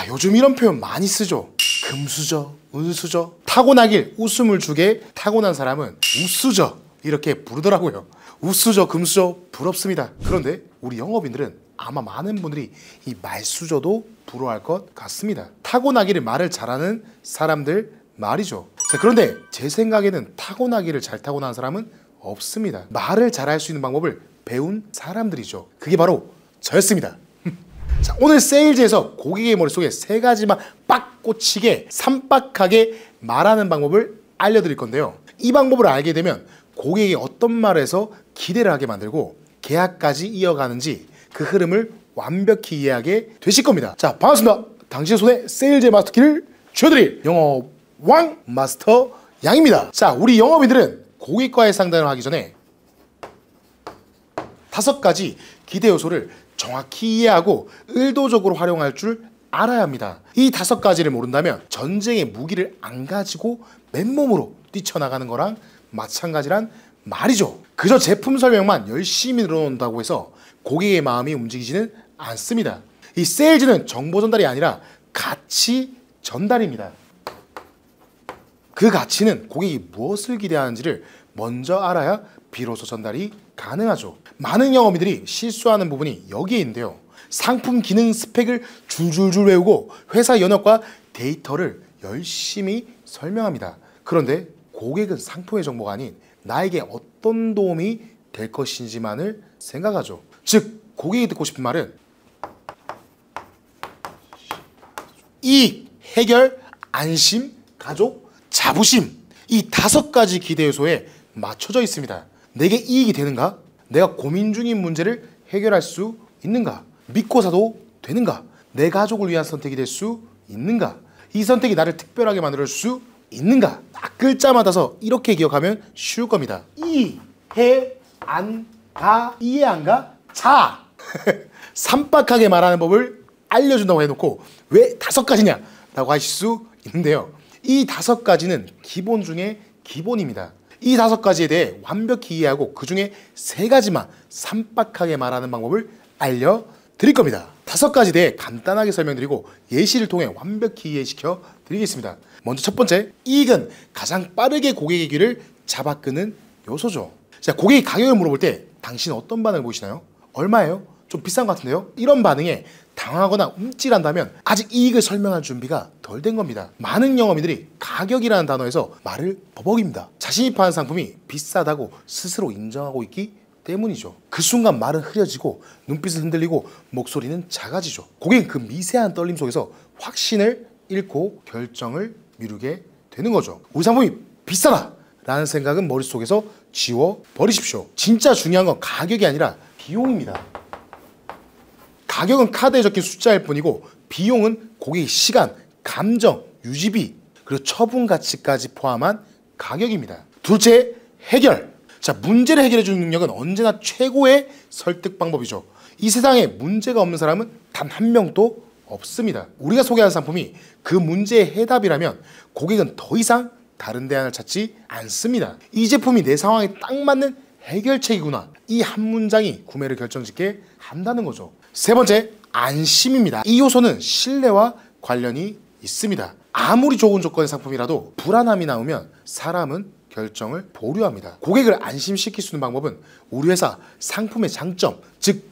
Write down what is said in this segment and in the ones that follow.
요즘 이런 표현 많이 쓰죠. 금수저, 은수저. 타고나길 웃음을 주게 타고난 사람은 우수저 이렇게 부르더라고요. 우수저, 금수저 부럽습니다. 그런데 우리 영업인들은 아마 많은 분들이 이 말수저도 부러워할 것 같습니다. 타고나기를 말을 잘하는 사람들 말이죠. 자, 그런데 제 생각에는 타고나기를 잘 타고난 사람은 없습니다. 말을 잘할 수 있는 방법을 배운 사람들이죠. 그게 바로 저였습니다. 자, 오늘 세일즈에서 고객의 머릿속에 3가지만 빡 꽂히게 삼박하게 말하는 방법을 알려드릴 건데요. 이 방법을 알게 되면 고객이 어떤 말을 해서 기대를 하게 만들고 계약까지 이어가는지 그 흐름을 완벽히 이해하게 되실 겁니다. 자, 반갑습니다. 당신의 손에 세일즈의 마스터키를 쥐어드릴 영업 왕 마스터 양입니다. 자, 우리 영업인들은 고객과의 상담을 하기 전에 5가지 기대 요소를 정확히 이해하고 의도적으로 활용할 줄 알아야 합니다. 이 5가지를 모른다면 전쟁의 무기를 안 가지고 맨몸으로 뛰쳐나가는 거랑 마찬가지란 말이죠. 그저 제품 설명만 열심히 늘어놓는다고 해서 고객의 마음이 움직이지는 않습니다. 이 세일즈는 정보 전달이 아니라 가치 전달입니다. 그 가치는 고객이 무엇을 기대하는지를 먼저 알아야 비로소 전달이 가능하죠. 많은 영업인들이 실수하는 부분이 여기에 있는데요. 상품 기능 스펙을 줄줄줄 외우고 회사 연역과 데이터를 열심히 설명합니다. 그런데 고객은 상품의 정보가 아닌 나에게 어떤 도움이 될 것인지만을 생각하죠. 즉, 고객이 듣고 싶은 말은 이익, 해결, 안심, 가족, 자부심, 이 5가지 기대 요소에 맞춰져 있습니다. 내게 이익이 되는가? 내가 고민 중인 문제를 해결할 수 있는가? 믿고 사도 되는가? 내 가족을 위한 선택이 될 수 있는가? 이 선택이 나를 특별하게 만들 수 있는가? 딱 글자마다서 이렇게 기억하면 쉬울 겁니다. 이, 해, 안, 가, 이해 안 가? 자! 삼박하게 말하는 법을 알려준다고 해놓고 왜 5가지냐? 라고 하실 수 있는데요. 이 5가지는 기본 중에 기본입니다. 이 5가지에 대해 완벽히 이해하고 그 중에 3가지만 삼박하게 말하는 방법을 알려드릴 겁니다. 5가지에 대해 간단하게 설명드리고 예시를 통해 완벽히 이해시켜 드리겠습니다. 먼저 첫 번째, 이익은 가장 빠르게 고객의 귀를 잡아끄는 요소죠. 자, 고객이 가격을 물어볼 때 당신은 어떤 반응을 보이시나요? 얼마예요? 좀 비싼 것 같은데요? 이런 반응에 당황하거나 움찔한다면 아직 이익을 설명할 준비가 덜 된 겁니다. 많은 영업인들이 가격이라는 단어에서 말을 버벅입니다. 자신이 파는 상품이 비싸다고 스스로 인정하고 있기 때문이죠. 그 순간 말은 흐려지고 눈빛은 흔들리고 목소리는 작아지죠. 고객은 그 미세한 떨림 속에서 확신을 잃고 결정을 미루게 되는 거죠. 우리 상품이 비싸다 라는 생각은 머릿속에서 지워버리십시오. 진짜 중요한 건 가격이 아니라 비용입니다. 가격은 카드에 적힌 숫자일 뿐이고 비용은 고객의 시간, 감정, 유지비, 그리고 처분 가치까지 포함한 가격입니다. 둘째, 해결. 자, 문제를 해결해 주는 능력은 언제나 최고의 설득 방법이죠. 이 세상에 문제가 없는 사람은 단 한 명도 없습니다. 우리가 소개한 상품이 그 문제의 해답이라면 고객은 더 이상 다른 대안을 찾지 않습니다. 이 제품이 내 상황에 딱 맞는 해결책이구나. 이 한 문장이 구매를 결정짓게 한다는 거죠. 세 번째, 안심입니다. 이 요소는 신뢰와 관련이 있습니다. 아무리 좋은 조건의 상품이라도 불안함이 나오면 사람은 결정을 보류합니다. 고객을 안심시킬 수 있는 방법은 우리 회사 상품의 장점, 즉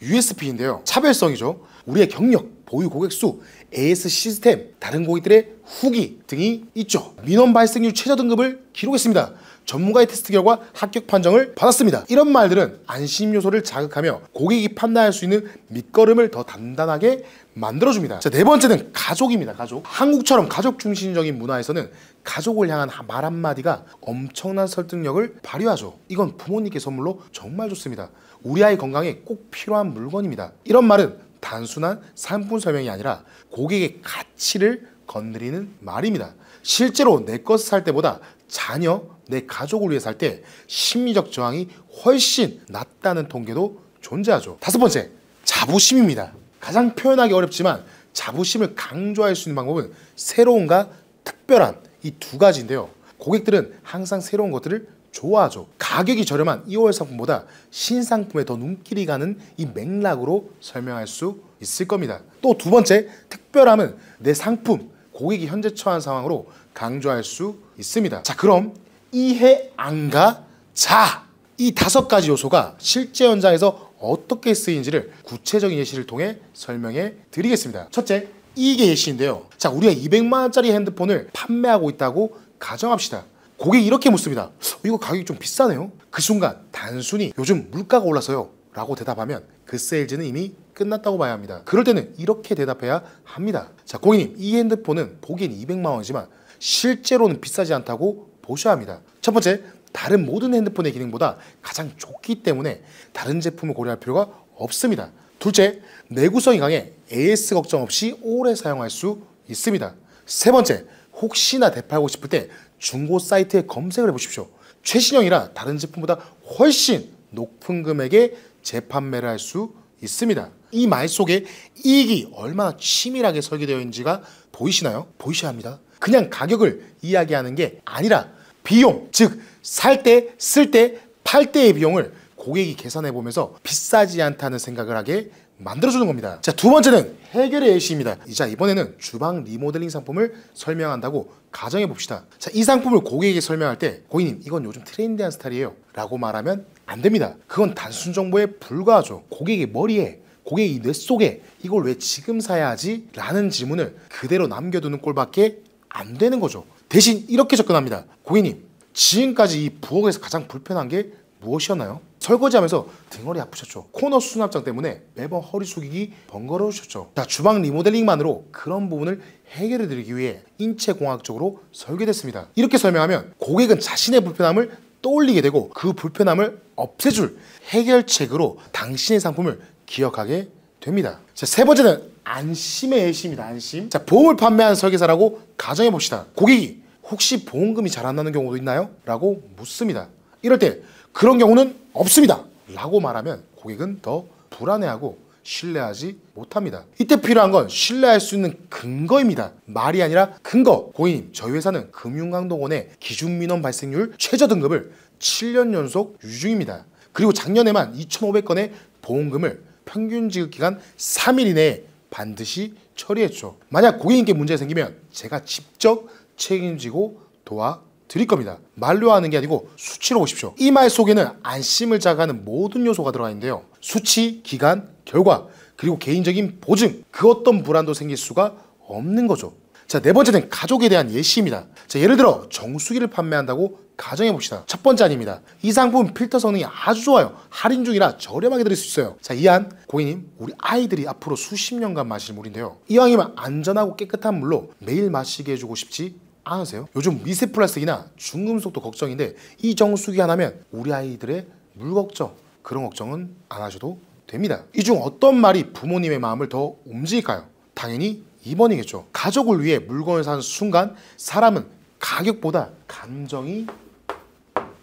USP인데요. 차별성이죠. 우리의 경력, 보유 고객 수, AS 시스템, 다른 고객들의 후기 등이 있죠. 민원 발생률 최저 등급을 기록했습니다. 전문가의 테스트 결과 합격 판정을 받았습니다. 이런 말들은 안심 요소를 자극하며 고객이 판단할 수 있는 밑거름을 더 단단하게 만들어줍니다. 자, 4번째는 가족입니다. 가족. 한국처럼 가족 중심적인 문화에서는 가족을 향한 말 한마디가 엄청난 설득력을 발휘하죠. 이건 부모님께 선물로 정말 좋습니다. 우리 아이 건강에 꼭 필요한 물건입니다. 이런 말은 단순한 상품 설명이 아니라 고객의 가치를 건드리는 말입니다. 실제로 내 것을 살 때보다 자녀, 내 가족을 위해 살 때 심리적 저항이 훨씬 낮다는 통계도 존재하죠. 5번째, 자부심입니다. 가장 표현하기 어렵지만 자부심을 강조할 수 있는 방법은 새로움과 특별함, 이 2가지인데요. 고객들은 항상 새로운 것들을 좋아하죠. 가격이 저렴한 2월 상품보다 신상품에 더 눈길이 가는 이 맥락으로 설명할 수 있을 겁니다. 또 두 번째, 특별함은 내 상품, 고객이 현재 처한 상황으로 강조할 수 있습니다. 자, 그럼 이해, 안가, 자, 이 5가지 요소가 실제 현장에서 어떻게 쓰이는지를 구체적인 예시를 통해 설명해 드리겠습니다. 첫째, 이익의 예시인데요. 자, 우리가 200만 원짜리 핸드폰을 판매하고 있다고 가정합시다. 고객이 이렇게 묻습니다. 이거 가격이 좀 비싸네요. 그 순간 단순히 요즘 물가가 올라서요 라고 대답하면 그 세일즈는 이미 끝났다고 봐야 합니다. 그럴 때는 이렇게 대답해야 합니다. 자, 고객님, 이 핸드폰은 보기엔 200만 원이지만 실제로는 비싸지 않다고 보셔야 합니다. 첫 번째, 다른 모든 핸드폰의 기능보다 가장 좋기 때문에 다른 제품을 고려할 필요가 없습니다. 둘째, 내구성이 강해 AS 걱정 없이 오래 사용할 수 있습니다. 세 번째, 혹시나 되팔고 싶을 때 중고 사이트에 검색을 해보십시오. 최신형이라 다른 제품보다 훨씬 높은 금액에 재판매를 할 수 있습니다. 이 말 속에 이익이 얼마나 치밀하게 설계되어 있는지가 보이시나요? 보이셔야 합니다. 그냥 가격을 이야기하는 게 아니라 비용, 즉 살 때, 쓸 때, 팔 때의 비용을 고객이 계산해 보면서 비싸지 않다는 생각을 하게 만들어주는 겁니다. 자, 두 번째는 해결의 예시입니다. 자, 이번에는 주방 리모델링 상품을 설명한다고 가정해 봅시다. 자, 이 상품을 고객에게 설명할 때 고객님, 이건 요즘 트렌디한 스타일이에요 라고 말하면 안 됩니다. 그건 단순 정보에 불과하죠. 고객의 머리에, 고객의 뇌 속에 이걸 왜 지금 사야 하지? 라는 질문을 그대로 남겨두는 꼴밖에 안 되는 거죠. 대신 이렇게 접근합니다. 고객님, 지금까지 이 부엌에서 가장 불편한 게 무엇이었나요? 설거지하면서 등허리 아프셨죠. 코너 수납장 때문에 매번 허리 숙이기 번거로우셨죠. 자, 주방 리모델링만으로 그런 부분을 해결해 드리기 위해 인체공학적으로 설계됐습니다. 이렇게 설명하면 고객은 자신의 불편함을 떠올리게 되고 그 불편함을 없애줄 해결책으로 당신의 상품을 기억하게 됩니다. 자, 세 번째는 안심의 예시입니다. 안심. 자, 보험을 판매하는 설계사라고 가정해 봅시다. 고객이 혹시 보험금이 잘 안 나는 경우도 있나요? 라고 묻습니다. 이럴 때 그런 경우는 없습니다 라고 말하면 고객은 더 불안해하고 신뢰하지 못합니다. 이때 필요한 건 신뢰할 수 있는 근거입니다. 말이 아니라 근거. 고객님, 저희 회사는 금융감독원의 기준민원 발생률 최저 등급을 7년 연속 유지 중입니다. 그리고 작년에만 2,500건의 보험금을 평균 지급 기간 3일 이내에 반드시 처리했죠. 만약 고객님께 문제가 생기면 제가 직접 책임지고 도와드릴 겁니다. 말로 하는 게 아니고 수치로 보십시오. 이 말 속에는 안심을 자극하는 모든 요소가 들어가 있는데요. 수치, 기간, 결과, 그리고 개인적인 보증, 그 어떤 불안도 생길 수가 없는 거죠. 자, 네 번째는 가족에 대한 예시입니다. 자, 예를 들어 정수기를 판매한다고 가정해 봅시다. 첫 번째 아닙니다. 이 상품 필터 성능이 아주 좋아요. 할인 중이라 저렴하게 드릴 수 있어요. 자, 이안 고객님, 우리 아이들이 앞으로 수십 년간 마실 물인데요. 이왕이면 안전하고 깨끗한 물로 매일 마시게 해주고 싶지 않으세요? 요즘 미세 플라스틱이나 중금속도 걱정인데 이 정수기 하나면 우리 아이들의 물 걱정, 그런 걱정은 안 하셔도 됩니다. 이 중 어떤 말이 부모님의 마음을 더 움직일까요? 당연히 2번이겠죠. 가족을 위해 물건을 사는 순간 사람은 가격보다 감정이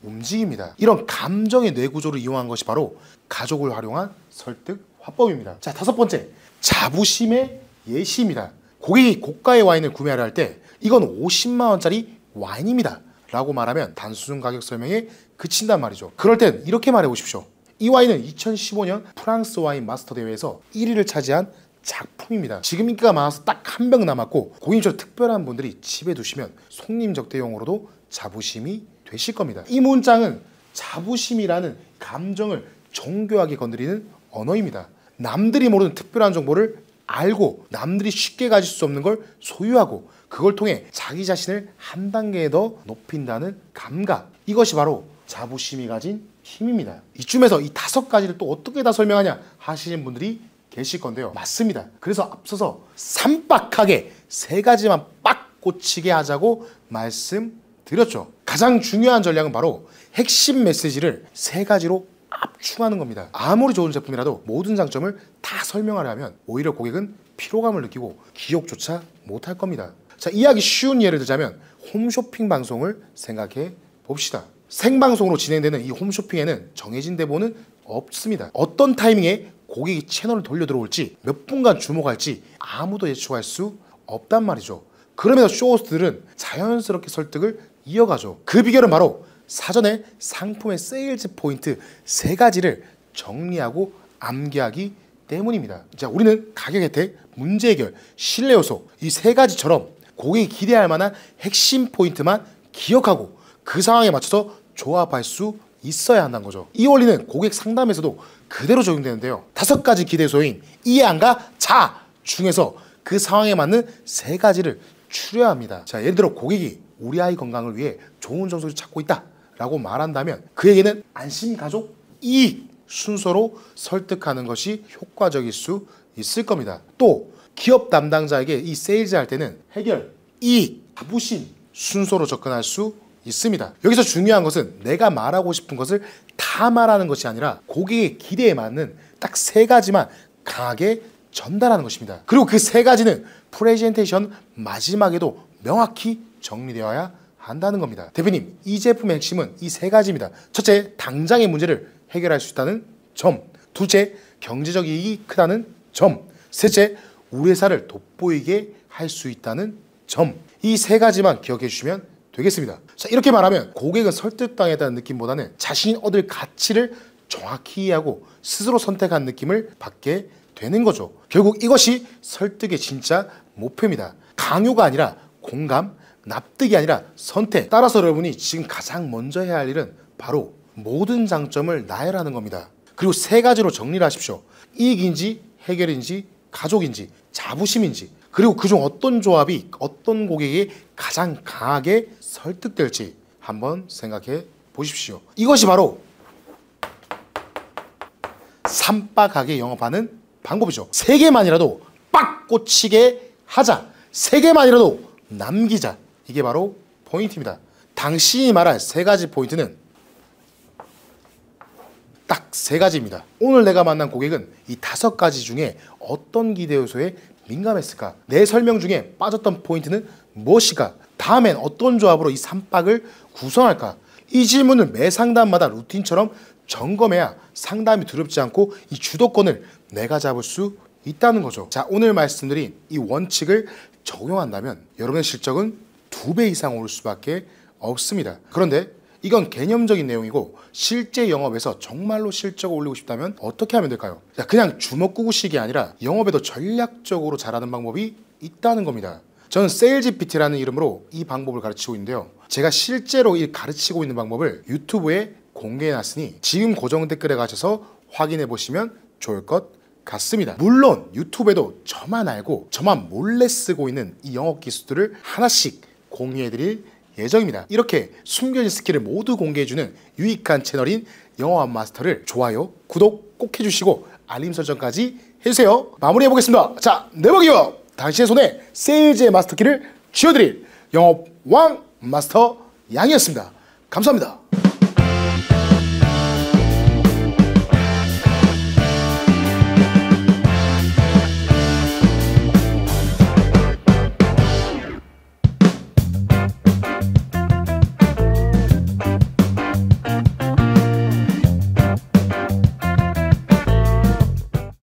움직입니다. 이런 감정의 뇌구조를 이용한 것이 바로 가족을 활용한 설득 화법입니다. 자, 다섯 번째, 자부심의 예시입니다. 고객이 고가의 와인을 구매하려 할 때 이건 50만 원짜리 와인입니다 라고 말하면 단순 가격 설명에 그친단 말이죠. 그럴 땐 이렇게 말해 보십시오. 이 와인은 2015년 프랑스 와인 마스터 대회에서 1위를 차지한 작품입니다. 지금 인기가 많아서 딱 한 병 남았고 고객님처럼 특별한 분들이 집에 두시면 손님 접대용으로도 자부심이 되실 겁니다. 이 문장은 자부심이라는 감정을 정교하게 건드리는 언어입니다. 남들이 모르는 특별한 정보를 알고 남들이 쉽게 가질 수 없는 걸 소유하고 그걸 통해 자기 자신을 한 단계 더 높인다는 감각, 이것이 바로 자부심이 가진 힘입니다. 이쯤에서 이 5가지를 또 어떻게 다 설명하냐 하시는 분들이 계실 건데요. 맞습니다. 그래서 앞서서 삼박하게 3가지만 빡 꽂히게 하자고 말씀드렸죠. 가장 중요한 전략은 바로 핵심 메시지를 3가지로 압축하는 겁니다. 아무리 좋은 제품이라도 모든 장점을 다 설명하려면 오히려 고객은 피로감을 느끼고 기억조차 못할 겁니다. 자, 이해하기 쉬운 예를 들자면 홈쇼핑 방송을 생각해 봅시다. 생방송으로 진행되는 이 홈쇼핑에는 정해진 대본은 없습니다. 어떤 타이밍에 고객이 채널을 돌려 들어올지 몇 분간 주목할지 아무도 예측할 수 없단 말이죠. 그러면서 쇼호스트들은 자연스럽게 설득을 이어가죠. 그 비결은 바로 사전에 상품의 세일즈 포인트 3가지를 정리하고 암기하기 때문입니다. 자, 우리는 가격 혜택, 문제 해결, 신뢰 요소 이 3가지처럼 고객이 기대할 만한 핵심 포인트만 기억하고 그 상황에 맞춰서 조합할 수 있어야 한다는 거죠. 이 원리는 고객 상담에서도 그대로 적용되는데요. 5가지 기대 요소인 이해안과 자 중에서 그 상황에 맞는 3가지를 추려야 합니다. 자, 예를 들어 고객이 우리 아이 건강을 위해 좋은 정서를 찾고 있다 라고 말한다면 그에게는 안심, 가족, 이익 순서로 설득하는 것이 효과적일 수 있을 겁니다. 또 기업 담당자에게 이 세일즈 할 때는 해결, 이익, 자부심 순서로 접근할 수 있습니다. 여기서 중요한 것은 내가 말하고 싶은 것을 다 말하는 것이 아니라 고객의 기대에 맞는 딱 3가지만 강하게 전달하는 것입니다. 그리고 그 3가지는 프레젠테이션 마지막에도 명확히 정리되어야 한다는 겁니다. 대표님, 이 제품의 핵심은 이 3가지입니다. 첫째, 당장의 문제를 해결할 수 있다는 점. 둘째, 경제적 이익이 크다는 점. 셋째, 우리 회사를 돋보이게 할 수 있다는 점. 이 3가지만 기억해 주시면 되겠습니다. 자, 이렇게 말하면 고객은 설득당했다는 느낌보다는 자신이 얻을 가치를 정확히 이해하고 스스로 선택한 느낌을 받게 되는 거죠. 결국 이것이 설득의 진짜 목표입니다. 강요가 아니라 공감, 납득이 아니라 선택. 따라서 여러분이 지금 가장 먼저 해야 할 일은 바로 모든 장점을 나열하는 겁니다. 그리고 3가지로 정리를 하십시오. 이익인지 해결인지 가족인지 자부심인지, 그리고 그중 어떤 조합이 어떤 고객에게 가장 강하게 설득될지 한번 생각해 보십시오. 이것이 바로 삼박하게 영업하는 방법이죠. 3개만이라도 빡 꽂히게 하자. 3개만이라도 남기자. 이게 바로 포인트입니다. 당신이 말할 3가지 포인트는 딱 3가지입니다. 오늘 내가 만난 고객은 이 5가지 중에 어떤 기대 요소에 민감했을까? 내 설명 중에 빠졌던 포인트는 무엇일까? 다음엔 어떤 조합으로 이 3박을 구성할까? 이 질문을 매 상담마다 루틴처럼 점검해야 상담이 두렵지 않고 이 주도권을 내가 잡을 수 있다는 거죠. 자, 오늘 말씀드린 이 원칙을 적용한다면 여러분의 실적은 2배 이상 오를 수밖에 없습니다. 그런데 이건 개념적인 내용이고 실제 영업에서 정말로 실적을 올리고 싶다면 어떻게 하면 될까요? 그냥 주먹구구식이 아니라 영업에도 전략적으로 잘하는 방법이 있다는 겁니다. 저는 세일즈PT라는 이름으로 이 방법을 가르치고 있는데요. 제가 실제로 이 가르치고 있는 방법을 유튜브에 공개해놨으니 지금 고정 댓글에 가셔서 확인해 보시면 좋을 것 같습니다. 물론 유튜브에도 저만 알고 저만 몰래 쓰고 있는 이 영업 기술들을 하나씩 공유해드릴 예정입니다. 이렇게 숨겨진 스킬을 모두 공개해주는 유익한 채널인 영어원 마스터를 좋아요, 구독 꼭 해주시고 알림 설정까지 해주세요. 마무리해보겠습니다. 자, 네버기업! 당신의 손에 세일즈의 마스터키를 쥐어드릴 영업왕 마스터 양이었습니다. 감사합니다.